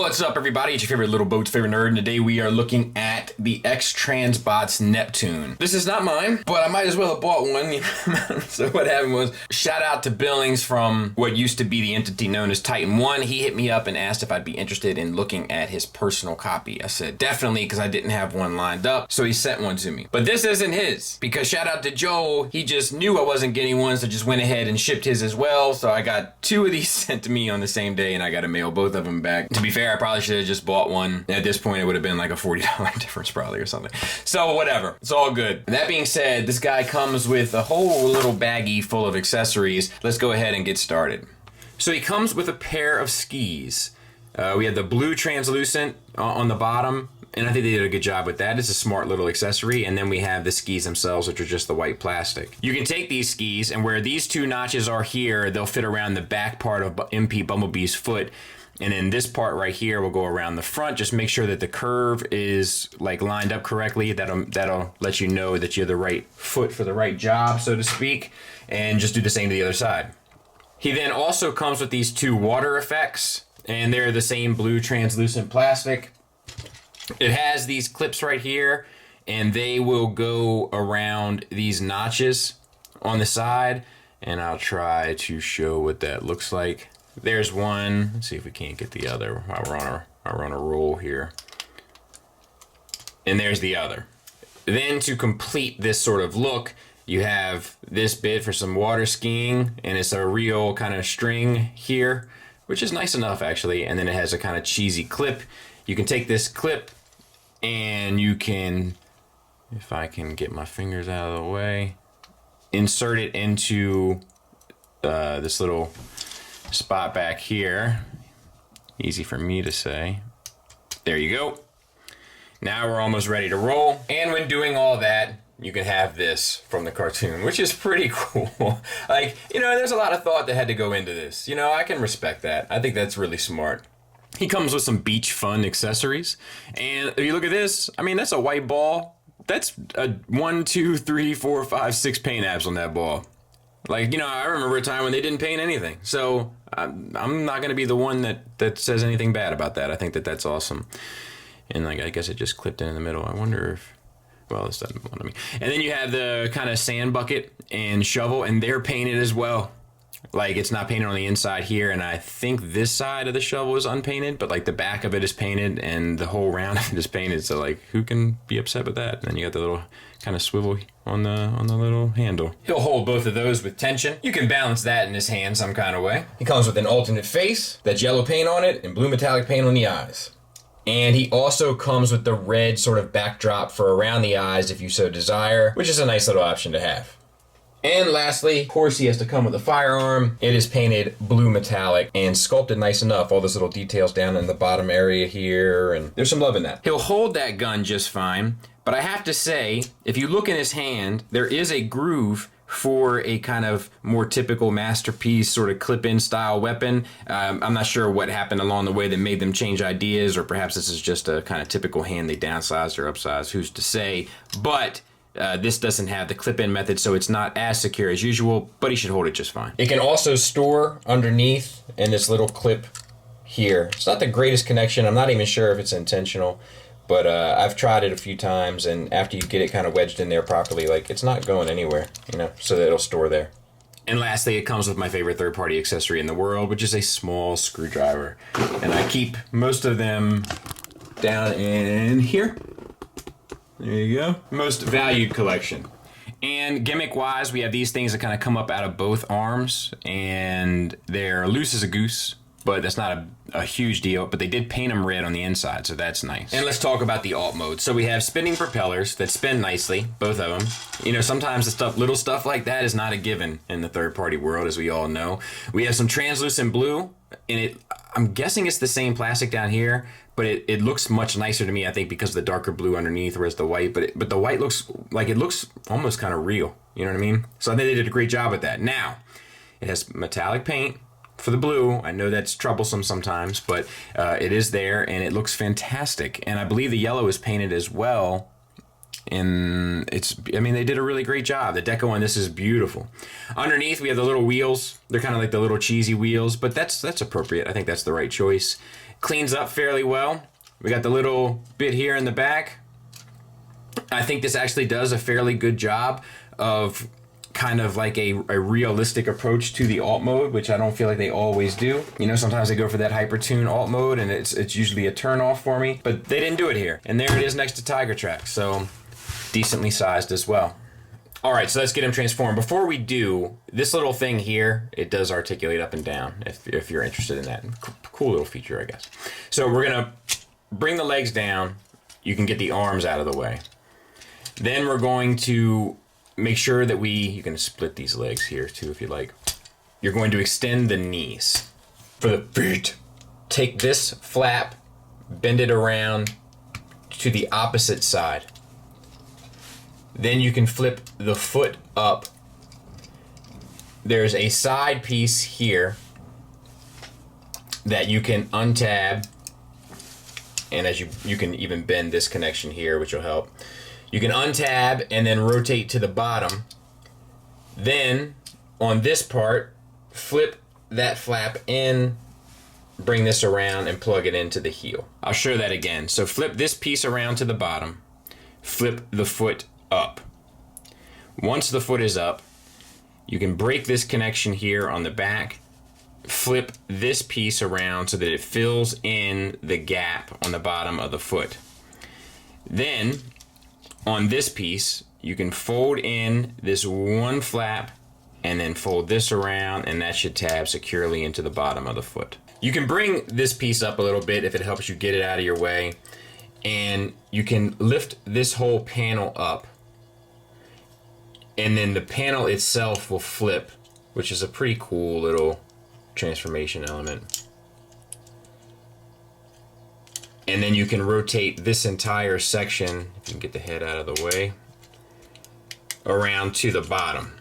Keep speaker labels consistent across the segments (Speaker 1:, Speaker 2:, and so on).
Speaker 1: What's up, everybody? It's your favorite little boat's favorite nerd, and today we are looking at the X-Transbots Neptune. This is not mine, but I might as well have bought one. So what happened was, shout out to Billings from what used to be the entity known as Titan 1. He hit me up and asked if I'd be interested in looking at his personal copy. I said definitely, because I didn't have one lined up, so he sent one to me. But this isn't his, because shout out to Joel, he just knew I wasn't getting one, so just went ahead and shipped his as well. So I got two of these sent to me on the same day, and I got to mail both of them back. To be fair, I probably should have just bought one. At this point, it would have been like a $40 difference probably or something. So whatever, it's all good. That being said, this guy comes with a whole little baggie full of accessories. Let's go ahead and get started. So he comes with a pair of skis. We have the blue translucent on the bottom, and I think they did a good job with that. It's a smart little accessory. And then we have the skis themselves, which are just the white plastic. You can take these skis, and where these two notches are here, they'll fit around the back part of MP Bumblebee's foot. And then this part right here will go around the front. Just make sure that the curve is like lined up correctly. That'll let you know that you're the right foot for the right job, so to speak. And just do the same to the other side. He then also comes with these two water effects, and they're the same blue translucent plastic. It has these clips right here, and they will go around these notches on the side. And I'll try to show what that looks like. There's one. Let's see if we can't get the other while we're on a roll here. And there's the other. Then to complete this sort of look, you have this bit for some water skiing, and it's a real kind of string here, which is nice enough actually. And then it has a kind of cheesy clip. You can take this clip and you can, if I can get my fingers out of the way, insert it into this little spot back here. Easy for me to say. There you go. Now we're almost ready to roll. And when doing all that, you can have this from the cartoon, which is pretty cool. Like, you know, there's a lot of thought that had to go into this. You know, I can respect that. I think that's really smart. He comes with some beach fun accessories. And if you look at this, I mean, that's a white ball. That's a 1, 2, 3, 4, 5, 6 paint apps on that ball. Like, you know, I remember a time when they didn't paint anything. So I'm not going to be the one that says anything bad about that. I think that's awesome. And like, I guess it just clipped in the middle. I wonder if, well, this doesn't bother me. And then you have the kind of sand bucket and shovel, and they're painted as well. Like, it's not painted on the inside here, and I think this side of the shovel is unpainted, but like the back of it is painted and the whole round of it is painted. So like, who can be upset with that? And then you got the little kind of swivel on the little handle. He'll hold both of those with tension. You can balance that in his hand some kind of way. He comes with an alternate face that's yellow paint on it and blue metallic paint on the eyes. And he also comes with the red sort of backdrop for around the eyes if you so desire, which is a nice little option to have. And lastly, of course, he has to come with a firearm. It is painted blue metallic and sculpted nice enough. All those little details down in the bottom area here, and there's some love in that. He'll hold that gun just fine, but I have to say, if you look in his hand, there is a groove for a kind of more typical masterpiece sort of clip-in style weapon. I'm not sure what happened along the way that made them change ideas, or perhaps this is just a kind of typical hand they downsized or upsized, who's to say. But this doesn't have the clip-in method, so it's not as secure as usual, but he should hold it just fine. It can also store underneath in this little clip here. It's not the greatest connection. I'm not even sure if it's intentional, but I've tried it a few times, and after you get it kind of wedged in there properly, like, it's not going anywhere, you know, so that it'll store there. And lastly, it comes with my favorite third-party accessory in the world, which is a small screwdriver. And I keep most of them down in here. There you go. Most valued collection. And gimmick-wise, we have these things that kind of come up out of both arms, and they're loose as a goose, but that's not a huge deal. But they did paint them red on the inside, so that's nice. And let's talk about the alt mode. So we have spinning propellers that spin nicely, both of them. You know, sometimes little stuff like that is not a given in the third-party world, as we all know. We have some translucent blue, and I'm guessing it's the same plastic down here, but it looks much nicer to me, I think, because of the darker blue underneath, whereas the white, but the white looks like, it looks almost kind of real, you know what I mean? So I think they did a great job with that. Now, it has metallic paint for the blue. I know that's troublesome sometimes, but it is there, and it looks fantastic. And I believe the yellow is painted as well, and I mean, they did a really great job. The deco on this is beautiful. Underneath, we have the little wheels. They're kind of like the little cheesy wheels, but that's appropriate. I think that's the right choice. Cleans up fairly well. We got the little bit here in the back. I think this actually does a fairly good job of kind of like a realistic approach to the alt mode, which I don't feel like they always do. You know, sometimes they go for that hypertune alt mode and it's usually a turn off for me, but they didn't do it here. And there it is next to Tiger Track, so decently sized as well. All right, so let's get him transformed. Before we do, this little thing here, it does articulate up and down if you're interested in that. Cool little feature, I guess. So we're gonna bring the legs down. You can get the arms out of the way. Then we're going to make sure that you can split these legs here too if you like. You're going to extend the knees for the feet. Take this flap, bend it around to the opposite side. Then you can flip the foot up. There's a side piece here that you can untab, and as you can even bend this connection here, which will help. You can untab and then rotate to the bottom. Then on this part, flip that flap in, bring this around and plug it into the heel. I'll show that again. So flip this piece around to the bottom, flip the foot up. Once the foot is up, you can break this connection here on the back, flip this piece around so that it fills in the gap on the bottom of the foot. Then on this piece, you can fold in this one flap and then fold this around, and that should tab securely into the bottom of the foot. You can bring this piece up a little bit if it helps you get it out of your way, and you can lift this whole panel up, and then the panel itself will flip, which is a pretty cool little transformation element. And then you can rotate this entire section, if you can get the head out of the way, around to the bottom.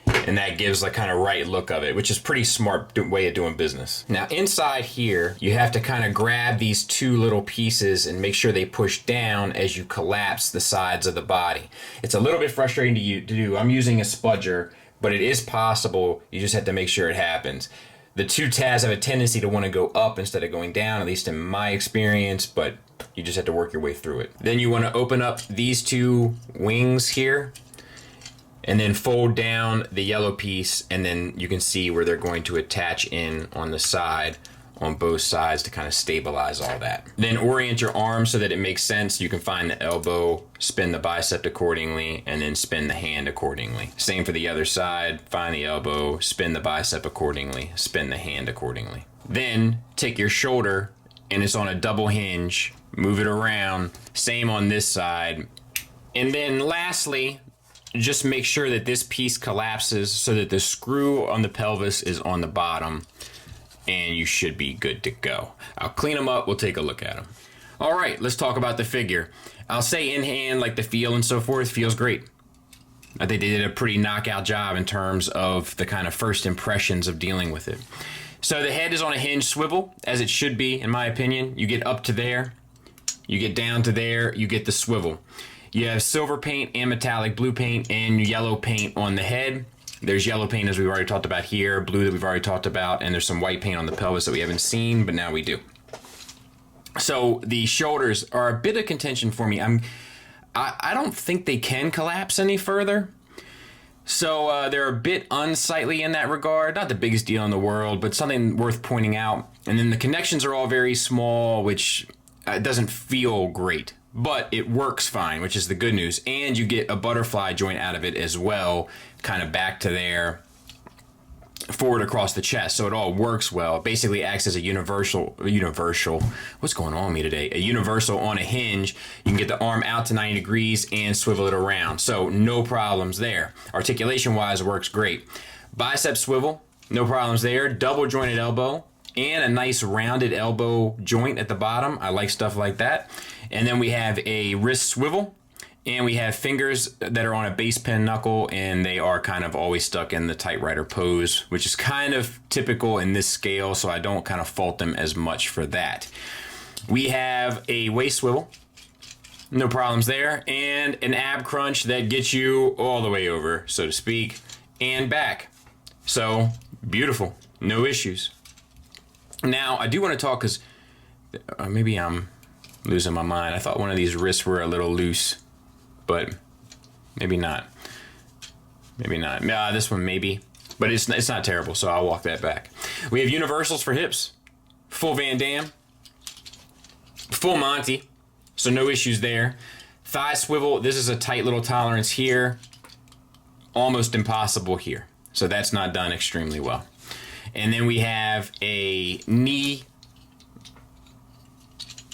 Speaker 1: And that gives the kind of right look of it, which is pretty smart way of doing business. Now inside here, you have to kind of grab these two little pieces and make sure they push down as you collapse the sides of the body. It's a little bit frustrating to do. I'm using a spudger, but it is possible. You just have to make sure it happens. The two tabs have a tendency to want to go up instead of going down, at least in my experience, but you just have to work your way through it. Then you want to open up these two wings here and then fold down the yellow piece, and then you can see where they're going to attach in on the side, on both sides, to kind of stabilize all that. Then orient your arm so that it makes sense. You can find the elbow, spin the bicep accordingly, and then spin the hand accordingly. Same for the other side. Find the elbow, spin the bicep accordingly, spin the hand accordingly. Then take your shoulder, and it's on a double hinge. Move it around. Same on this side. And then lastly, just make sure that this piece collapses so that the screw on the pelvis is on the bottom, and you should be good to go. I'll clean them up, we'll take a look at them. All right, let's talk about the figure. I'll say in hand, like the feel and so forth, feels great. I think they did a pretty knockout job in terms of the kind of first impressions of dealing with it. So the head is on a hinge swivel, as it should be, in my opinion. You get up to there, you get down to there, you get the swivel. You have silver paint and metallic blue paint and yellow paint on the head. There's yellow paint, as we've already talked about here, blue that we've already talked about, and there's some white paint on the pelvis that we haven't seen, but now we do. So the shoulders are a bit of contention for me. I don't think they can collapse any further. So they're a bit unsightly in that regard. Not the biggest deal in the world, but something worth pointing out. And then the connections are all very small, which doesn't feel great. But it works fine, which is the good news. And you get a butterfly joint out of it as well, kind of back to there, forward across the chest. So it all works well. It basically acts as a universal, what's going on with me today? A universal on a hinge. You can get the arm out to 90 degrees and swivel it around. So no problems there. Articulation wise, works great. Bicep swivel, no problems there. Double jointed elbow and a nice rounded elbow joint at the bottom. I like stuff like that. And then we have a wrist swivel, and we have fingers that are on a base pin knuckle, and they are kind of always stuck in the typewriter pose, which is kind of typical in this scale, so I don't kind of fault them as much for that. We have a waist swivel, no problems there, and an ab crunch that gets you all the way over, so to speak, and back. So beautiful, no issues. Now, I do want to talk, because Or maybe I'm losing my mind. I thought one of these wrists were a little loose, but maybe not. Maybe not. Nah, this one maybe. But it's not terrible, so I'll walk that back. We have universals for hips. Full Van Damme. Full Monty. So no issues there. Thigh swivel. This is a tight little tolerance here. Almost impossible here. So that's not done extremely well. And then we have a knee.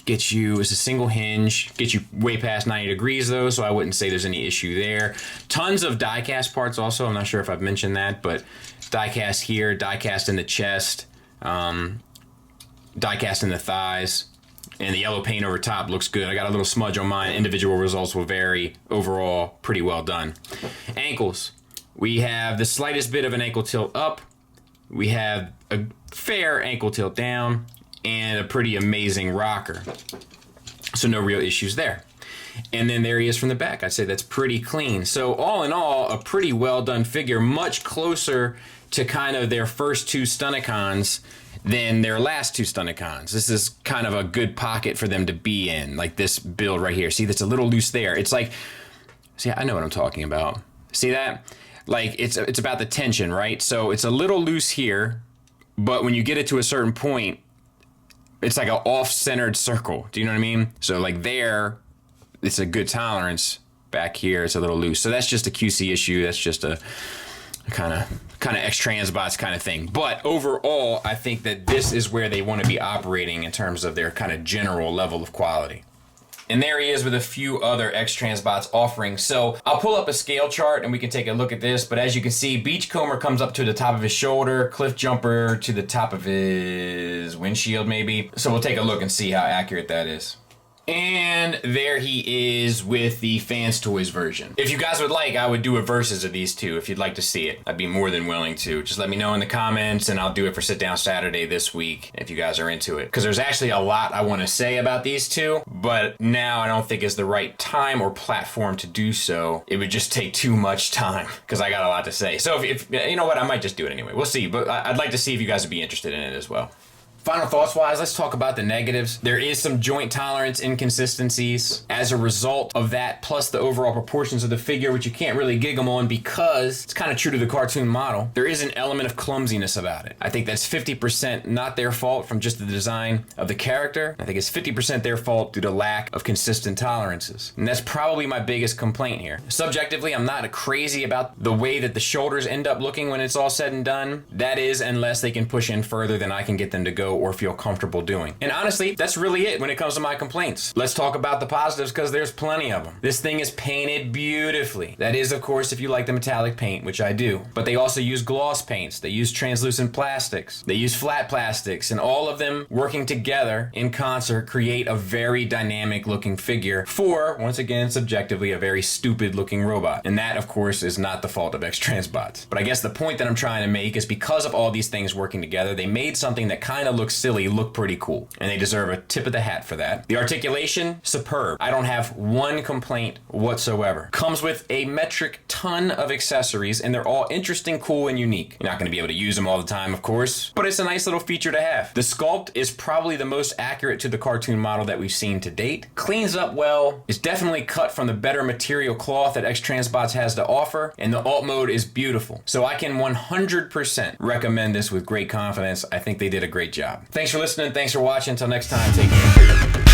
Speaker 1: Gets you, it's a single hinge, gets you way past 90 degrees though, so I wouldn't say there's any issue there. Tons of die cast parts also, I'm not sure if I've mentioned that, but die cast here, die cast in the chest, die cast in the thighs, and the yellow paint over top looks good. I got a little smudge on mine. Individual results will vary. Overall, pretty well done. Ankles. We have the slightest bit of an ankle tilt up. We have a fair ankle tilt down. And a pretty amazing rocker. So no real issues there. And then there he is from the back. I'd say that's pretty clean. So all in all, a pretty well done figure, much closer to kind of their first two Stunticons than their last two Stunticons. This is kind of a good pocket for them to be in, like this build right here. See, that's a little loose there. It's like, see, I know what I'm talking about. See that? Like, it's about the tension, right? So it's a little loose here, but when you get it to a certain point, it's like an off-centered circle. Do you know what I mean? So like there, it's a good tolerance. Back here, it's a little loose. So that's just a QC issue. That's just a kind of X-Transbots kind of thing. But overall, I think that this is where they want to be operating in terms of their kind of general level of quality. And there he is with a few other X-Transbots offerings. So I'll pull up a scale chart and we can take a look at this. But as you can see, Beachcomber comes up to the top of his shoulder, Cliff Jumper to the top of his windshield maybe. So we'll take a look and see how accurate that is. And there he is with the Fans Toys version. If you guys would like, I would do a versus of these two if you'd like to see it. I'd be more than willing to. Just let me know in the comments and I'll do it for Sit Down Saturday this week if you guys are into it. Because there's actually a lot I want to say about these two, but now I don't think is the right time or platform to do so. It would just take too much time because I got a lot to say. So if you know what, I might just do it anyway. We'll see, but I'd like to see if you guys would be interested in it as well. Final thoughts-wise, let's talk about the negatives. There is some joint tolerance inconsistencies as a result of that, plus the overall proportions of the figure, which you can't really gig them on because it's kind of true to the cartoon model. There is an element of clumsiness about it. I think that's 50% not their fault from just the design of the character. I think it's 50% their fault due to lack of consistent tolerances. And that's probably my biggest complaint here. Subjectively, I'm not crazy about the way that the shoulders end up looking when it's all said and done. That is, unless they can push in further than I can get them to go or feel comfortable doing. And honestly, that's really it when it comes to my complaints. Let's talk about the positives because there's plenty of them. This thing is painted beautifully. That is, of course, if you like the metallic paint, which I do. But they also use gloss paints. They use translucent plastics. They use flat plastics, and all of them working together in concert create a very dynamic looking figure for, once again, subjectively, a very stupid looking robot. And that, of course, is not the fault of X-Transbots. But I guess the point that I'm trying to make is because of all these things working together, they made something that kind of looks silly look pretty cool. And they deserve a tip of the hat for that. The articulation, superb. I don't have one complaint whatsoever. Comes with a metric ton of accessories, and they're all interesting, cool, and unique. You're not going to be able to use them all the time, of course, but it's a nice little feature to have. The sculpt is probably the most accurate to the cartoon model that we've seen to date. Cleans up well, is definitely cut from the better material cloth that X-Transbots has to offer, and the alt mode is beautiful. So I can 100% recommend this with great confidence. I think they did a great job. Thanks for listening. Thanks for watching. Until next time, take care.